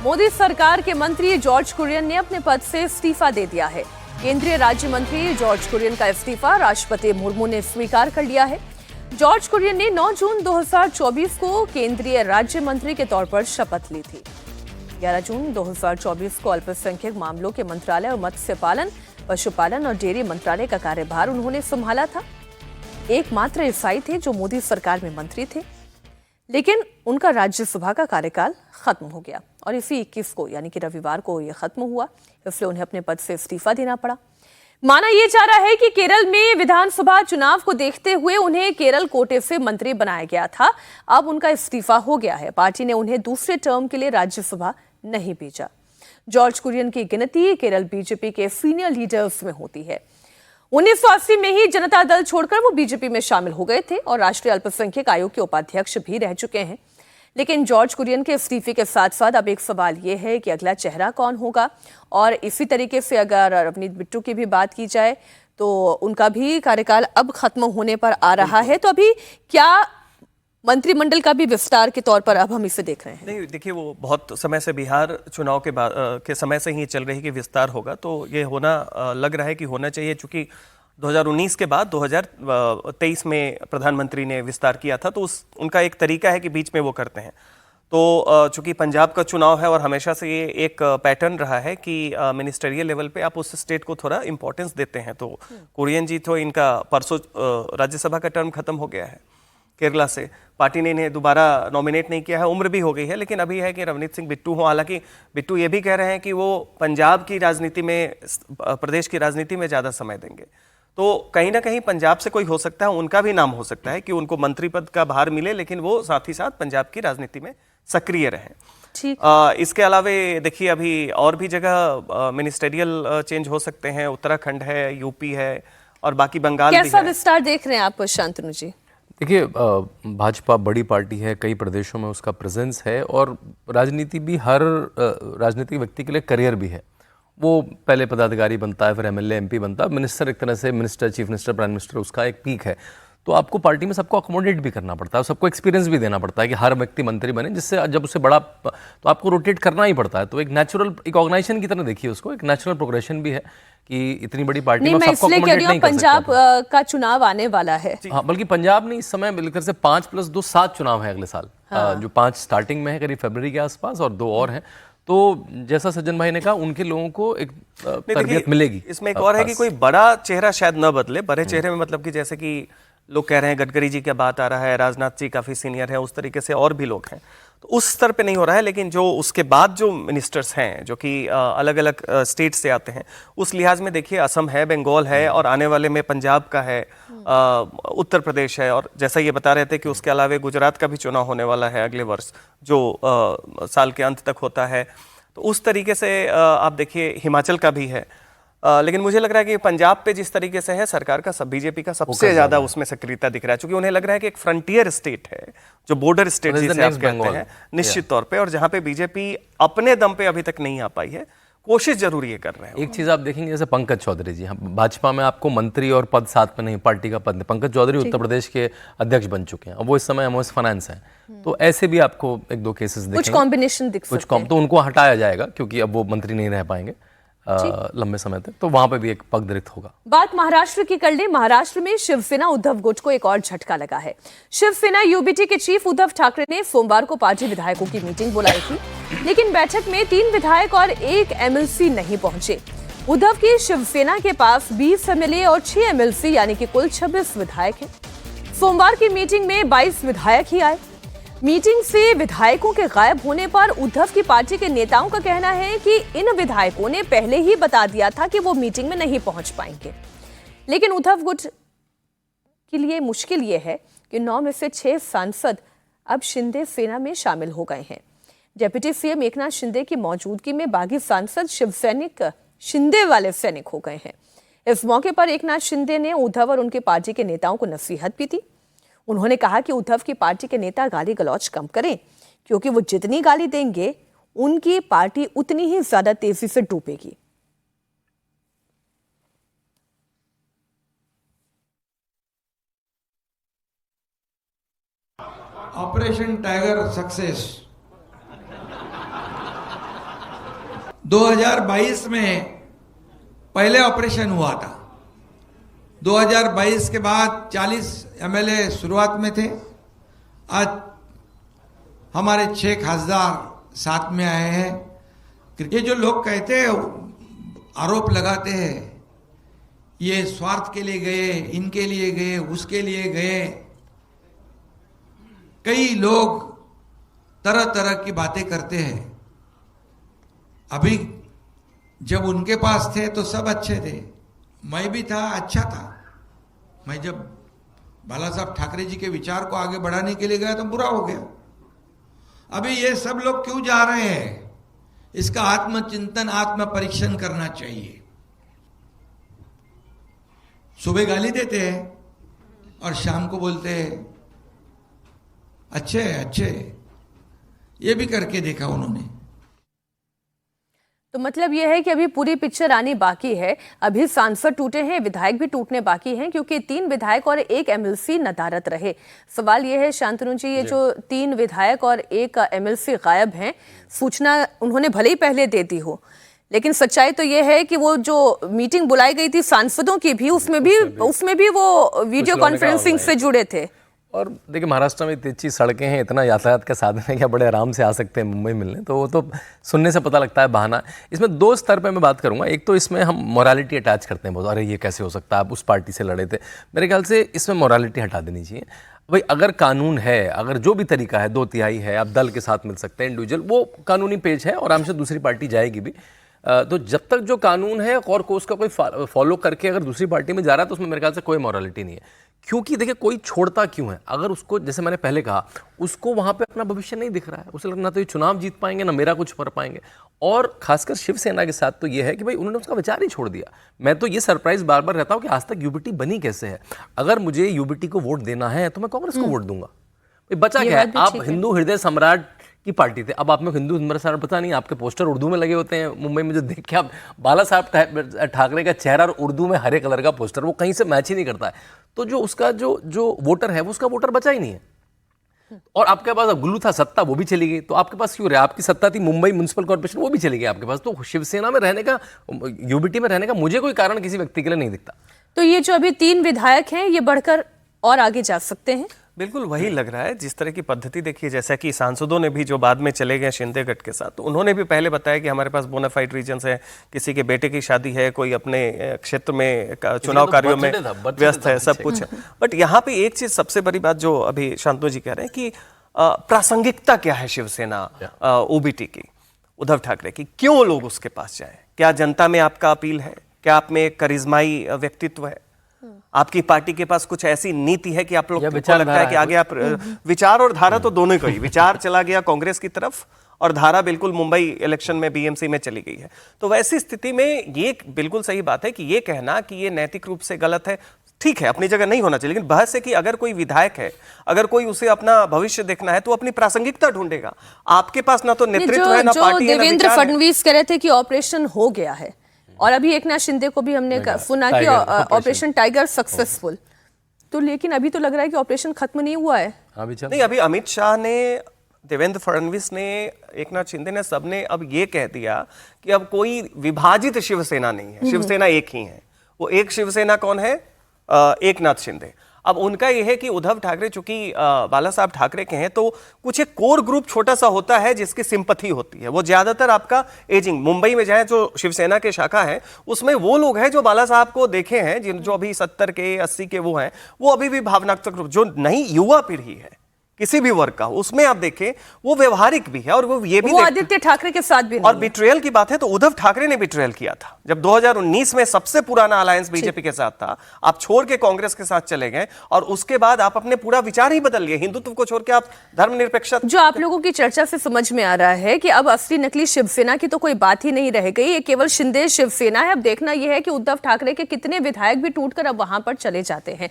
मोदी सरकार के मंत्री जॉर्ज कुरियन ने अपने पद से इस्तीफा दे दिया है। केंद्रीय राज्य मंत्री जॉर्ज कुरियन का इस्तीफा राष्ट्रपति मुर्मू ने स्वीकार कर लिया है। जॉर्ज कुरियन ने 9 जून 2024 को केंद्रीय राज्य मंत्री के तौर पर शपथ ली थी। 11 जून 2024 को अल्पसंख्यक मामलों के मंत्रालय और मत्स्य पालन, पशुपालन और डेयरी मंत्रालय का कार्यभार उन्होंने संभाला था। एकमात्र ईसाई थे जो मोदी सरकार में मंत्री थे, लेकिन उनका राज्यसभा का कार्यकाल खत्म हो गया और इसी 21 को यानी कि रविवार को यह खत्म हुआ, इसलिए उन्हें अपने पद से इस्तीफा देना पड़ा। माना यह जा रहा है कि केरल में विधानसभा चुनाव को देखते हुए उन्हें केरल कोटे से मंत्री बनाया गया था। अब उनका इस्तीफा हो गया है। पार्टी ने उन्हें दूसरे टर्म के लिए राज्यसभा नहीं भेजा। जॉर्ज कुरियन की गिनती केरल बीजेपी के सीनियर लीडर्स में होती है। 1980 में ही जनता दल छोड़कर वो बीजेपी में शामिल हो गए थे और राष्ट्रीय अल्पसंख्यक आयोग के उपाध्यक्ष भी रह चुके हैं। लेकिन जॉर्ज कुरियन के इस्तीफे के साथ साथ अब एक सवाल ये है कि अगला चेहरा कौन होगा। और इसी तरीके से अगर रवनीत बिट्टू की भी बात की जाए तो उनका भी कार्यकाल अब खत्म होने पर आ रहा है। तो अभी क्या मंत्रिमंडल का भी विस्तार के तौर पर अब हम इसे देख रहे हैं? नहीं, देखिए वो बहुत समय से बिहार चुनाव के समय से ही चल रही कि विस्तार होगा, तो ये होना लग रहा है कि होना चाहिए। चूंकि 2019 के बाद 2023 में प्रधानमंत्री ने विस्तार किया था, तो उनका एक तरीका है कि बीच में वो करते हैं। तो चूंकि पंजाब का चुनाव है और हमेशा से ये एक पैटर्न रहा है कि मिनिस्टरियल लेवल पे आप उस स्टेट को थोड़ा इंपॉर्टेंस देते हैं। तो कुरियन जी तो इनका परसों राज्यसभा का टर्म खत्म हो गया है केरला से। पार्टी ने इन्हें दोबारा नॉमिनेट नहीं किया है, उम्र भी हो गई है, लेकिन अभी है कि रवनीत सिंह बिट्टू हो। हालांकि बिट्टू ये भी कह रहे हैं कि वो पंजाब की राजनीति में, प्रदेश की राजनीति में ज़्यादा समय देंगे। तो कहीं ना कहीं पंजाब से कोई हो सकता है, उनका भी नाम हो सकता है कि उनको मंत्री पद का भार मिले, लेकिन वो साथ ही साथ पंजाब की राजनीति में सक्रिय रहें। इसके अलावा देखिए अभी और भी जगह मिनिस्टेरियल चेंज हो सकते हैं। उत्तराखंड है, यूपी है और बाकी बंगाल भी है। कैसा विस्तार देख रहे हैं आप शांतनु जी? देखिए, भाजपा बड़ी पार्टी है, कई प्रदेशों में उसका प्रेजेंस है और राजनीति भी हर राजनीतिक व्यक्ति के लिए करियर भी है। वो पहले पदाधिकारी बनता है, फिर एमएलए, एमपी बनता है, मिनिस्टर, एक तरह से minister, chief minister, prime minister, उसका एक पीक है। तो आपको पार्टी में सबको अकोमोडेट भी करना पड़ता है, सबको एक्सपीरियंस भी देना पड़ता है कि हर व्यक्ति मंत्री बने, जिससे जब उससे बड़ा तो आपको रोटेट करना ही पड़ता है। तो एक नेचुरल, एक ऑर्गेनाइजेशन की तरह देखिए उसको, एक नेचुरल प्रोग्रेशन भी है कि इतनी बड़ी पार्टी में सबको अकोमोडेट नहीं कर सकते। पंजाब का चुनाव आने वाला है। हाँ, बल्कि पंजाब ने इस समय मिलकर से 5+2 7 चुनाव है अगले साल। जो 5 स्टार्टिंग में है करीब फरवरी के आसपास और 2 और हैं। तो जैसा सज्जन भाई ने कहा, उनके लोगों को एक तरबियत मिलेगी। इसमें एक और है कि कोई बड़ा चेहरा शायद न बदले। बड़े चेहरे में मतलब कि जैसे कि लोग कह रहे हैं गडकरी जी की बात आ रहा है, राजनाथ जी काफी सीनियर है, उस तरीके से और भी लोग हैं, तो उस स्तर पे नहीं हो रहा है। लेकिन जो उसके बाद जो मिनिस्टर्स हैं जो कि अलग अलग स्टेट से आते हैं, उस लिहाज में देखिए असम है, बंगाल है और आने वाले में पंजाब का है, उत्तर प्रदेश है, और जैसा ये बता रहे थे कि उसके अलावा गुजरात का भी चुनाव होने वाला है अगले वर्ष, जो साल के अंत तक होता है। तो उस तरीके से आप देखिए हिमाचल का भी है। लेकिन मुझे लग रहा है कि पंजाब पे जिस तरीके से है सरकार का, सब बीजेपी का सबसे ज्यादा उसमें सक्रियता दिख रहा है, क्योंकि उन्हें लग रहा है कि एक फ्रंटियर स्टेट है, जो बॉर्डर स्टेट जिसे आप कहते हैं निश्चित तौर पे, और जहां पे बीजेपी अपने दम पे अभी तक नहीं आ पाई है। कोशिश जरूर ये कर रहे हैं। एक चीज आप देखेंगे, जैसे पंकज चौधरी जी, भाजपा में आपको मंत्री और पद साथ में नहीं, पार्टी का पद। पंकज चौधरी उत्तर प्रदेश के अध्यक्ष बन चुके हैं, अब वो इस समय एमओएस फाइनेंस हैं। तो ऐसे भी आपको 1-2 केसेस दिखेंगे, कुछ कॉम्बिनेशन दिख सकते हैं। तो उनको हटाया जाएगा क्योंकि अब वो मंत्री नहीं रह पाएंगे लंबे समय तक, तो वहां पे भी एक पगडंडित होगा। बात महाराष्ट्र की कर ले। महाराष्ट्र में शिवसेना उद्धव गुट को एक और झटका लगा है। शिवसेना यूबीटी के चीफ उद्धव ठाकरे ने सोमवार को पार्टी विधायकों की मीटिंग बुलाई थी, लेकिन बैठक में 3 विधायक और 1 एमएलसी नहीं पहुंचे। उद्धव की शिवसेना के पास 20 एमएलए और 6 एमएलसी यानी कि कुल 26 विधायक हैं। सोमवार की मीटिंग में 22 विधायक ही आए। मीटिंग से विधायकों के गायब होने पर उद्धव की पार्टी के नेताओं का कहना है कि इन विधायकों ने पहले ही बता दिया था कि वो मीटिंग में नहीं पहुंच पाएंगे। लेकिन उद्धव गुट के लिए मुश्किल ये है कि 9 में से 6 सांसद अब शिंदे सेना में शामिल हो गए हैं। डिप्टी सीएम एकनाथ शिंदे की मौजूदगी में बागी सांसद शिवसैनिक शिंदे वाले सैनिक हो गए हैं। इस मौके पर एकनाथ शिंदे ने उद्धव और उनकी पार्टी के नेताओं को नसीहत भी दी। उन्होंने कहा कि उद्धव की पार्टी के नेता गाली गलौज कम करें, क्योंकि वो जितनी गाली देंगे उनकी पार्टी उतनी ही ज्यादा तेजी से डूबेगी। ऑपरेशन टाइगर सक्सेस 2022 में पहले ऑपरेशन हुआ था। 2022 के बाद 40 एमएलए शुरुआत में थे। आज हमारे 6 खासदार साथ में आए हैं। ये जो लोग कहते हैं, आरोप लगाते हैं, ये स्वार्थ के लिए गए, इनके लिए गए, उसके लिए गए, कई लोग तरह तरह की बातें करते हैं। अभी जब उनके पास थे तो सब अच्छे थे, मैं भी था, अच्छा था। मैं जब बाला साहब ठाकरे जी के विचार को आगे बढ़ाने के लिए गया तो बुरा हो गया। अभी ये सब लोग क्यों जा रहे हैं, इसका आत्मचिंतन, आत्म परीक्षण करना चाहिए। सुबह गाली देते हैं और शाम को बोलते हैं अच्छे अच्छे। ये भी करके देखा उन्होंने। तो मतलब यह है कि अभी पूरी पिक्चर आनी बाकी है। अभी सांसद टूटे हैं, विधायक भी टूटने बाकी हैं, क्योंकि 3 विधायक और 1 एमएलसी नदारद रहे। सवाल यह है शांतनु जी, ये जो 3 विधायक और 1 एमएलसी गायब हैं, सूचना उन्होंने भले ही पहले दे दी हो, लेकिन सच्चाई तो यह है कि वो जो मीटिंग बुलाई गई थी सांसदों की भी, उसमें भी वो वीडियो कॉन्फ्रेंसिंग से जुड़े थे। और देखिए, महाराष्ट्र में इतनी अच्छी सड़कें हैं, इतना यातायात का साधन है कि बड़े आराम से आ सकते हैं मुंबई मिलने। तो वो तो सुनने से पता लगता है बहाना। इसमें 2 स्तर पे मैं बात करूंगा। एक तो इसमें हम मोरालिटी अटैच करते हैं बहुत, अरे ये कैसे हो सकता है, आप उस पार्टी से लड़े थे। मेरे ख्याल से इसमें मोरालिटी हटा देनी चाहिए। भाई अगर कानून है, अगर जो भी तरीका है, 2/3 है, आप दल के साथ मिल सकते हैं, इंडिविजुअल, वो कानूनी पेज है और आराम से दूसरी पार्टी जाएगी भी। तो जब तक जो कानून है और कोर्स का कोई फॉलो करके अगर दूसरी पार्टी में जा रहा है तो उसमें मेरे ख्याल से कोई मॉरलिटी नहीं है। क्योंकि देखिए, कोई छोड़ता क्यों है? अगर उसको, जैसे मैंने पहले कहा, उसको वहाँ पे अपना भविष्य नहीं दिख रहा है, उसे लगना तो ये चुनाव जीत पाएंगे ना मेरा कुछ कर पाएंगे। और खासकर शिवसेना के साथ तो ये है कि भाई उन्होंने उसका विचार ही छोड़ दिया। मैं तो ये सरप्राइज बार बार रहता हूँ कि आज तक यूबीटी बनी कैसे है। अगर मुझे यूबीटी को वोट देना है तो मैं कांग्रेस को वोट दूंगा। बचा क्या है? आप हिंदू हृदय सम्राट की पार्टी थे, अब आप में हिंदू हृदय सम्राट पता नहीं, आपके पोस्टर उर्दू में लगे होते हैं मुंबई में, जो देख के आप बाला साहब ठाकरे का चेहरा और उर्दू में हरे कलर का पोस्टर, वो कहीं से मैच ही नहीं करता है। तो जो उसका जो वोटर है, वो उसका वोटर बचा ही नहीं है। और आपके पास गुल्लू था, सत्ता वो भी चली गई, तो आपके पास क्यों रहे? आपकी सत्ता थी मुंबई म्युनिसिपल कॉर्पोरेशन, वो भी चली गई आपके पास। तो शिवसेना में रहने का, यूबीटी में रहने का मुझे कोई कारण किसी व्यक्ति के लिए नहीं दिखता। तो ये जो अभी 3 विधायक हैं, ये बढ़कर और आगे जा सकते हैं? बिल्कुल वही लग रहा है। जिस तरह की पद्धति देखिए, जैसा कि सांसदों ने भी जो बाद में चले गए शिंदे गट के साथ, तो उन्होंने भी पहले बताया कि हमारे पास बोनाफाइड रीजन्स है, किसी के बेटे की शादी है, कोई अपने क्षेत्र में चुनाव कार्यों में व्यस्त है, सब कुछ है। बट यहाँ पे एक चीज सबसे बड़ी बात जो अभी शांतनु जी कह रहे हैं कि प्रासंगिकता क्या है शिवसेना ओबीटी की, उद्धव ठाकरे की, क्यों लोग उसके पास जाए? क्या जनता में आपका अपील है? क्या आप में एक करिश्माई व्यक्तित्व है? आपकी पार्टी के पास कुछ ऐसी नीति है कि आप लोग को लगता है कि आगे आप विचार और धारा तो दोनों को ही, विचार चला गया कांग्रेस की तरफ और धारा बिल्कुल मुंबई इलेक्शन में बीएमसी में चली गई है। तो वैसी स्थिति में ये बिल्कुल सही बात है कि ये कहना कि ये नैतिक रूप से गलत है, ठीक है, अपनी जगह नहीं होना चाहिए। लेकिन बहस है कि अगर कोई विधायक है, अगर कोई उसे अपना भविष्य देखना है तो अपनी प्रासंगिकता ढूंढेगा। आपके पास ना तो नेतृत्व है, ना पार्टी है, ना देवेंद्र फडणवीस कह रहे थे कि ऑपरेशन हो गया है, और अभी एकनाथ शिंदे को भी हमने सुना कि ऑपरेशन टाइगर सक्सेसफुल। तो लेकिन अभी तो लग रहा है कि ऑपरेशन खत्म नहीं हुआ है। नहीं, अभी अमित शाह ने, देवेंद्र फडणवीस ने, एकनाथ शिंदे ने, सबने अब ये कह दिया कि अब कोई विभाजित शिवसेना नहीं है, शिवसेना एक ही है। वो एक शिवसेना कौन है? एकनाथ शिंदे। अब उनका यह है कि उद्धव ठाकरे चूंकि बाला साहब ठाकरे के हैं, तो कुछ एक कोर ग्रुप छोटा सा होता है जिसकी सिंपैथी होती है। वो ज्यादातर आपका एजिंग, मुंबई में जाए जो शिवसेना के शाखा है, उसमें वो लोग हैं जो बाला साहब को देखे हैं, जिन जो अभी 70 के 80 के वो हैं, वो अभी भी भावनात्मक रूप, जो नई युवा पीढ़ी है किसी भी वर्ग का, उसमें आप देखें वो व्यवहारिक भी है और वो ये भी वो आदित्य ठाकरे के साथ भी नहीं। और बिट्रेयल की बात है तो उद्धव ठाकरे ने बिट्रेयल किया था जब 2019 में सबसे पुराना अलायंस बीजेपी के साथ था, आप छोड़ के कांग्रेस के साथ चले गए और उसके बाद आप अपने पूरा विचार ही बदल लिए, हिंदुत्व को छोड़ के आप धर्मनिरपेक्ष। जो आप लोगों की चर्चा से समझ में आ रहा है कि अब असली नकली शिवसेना की तो कोई बात ही नहीं रह गई, ये केवल शिंदे शिवसेना है। अब देखना यह है कि उद्धव ठाकरे के कितने विधायक भी टूटकर अब वहां पर चले जाते हैं।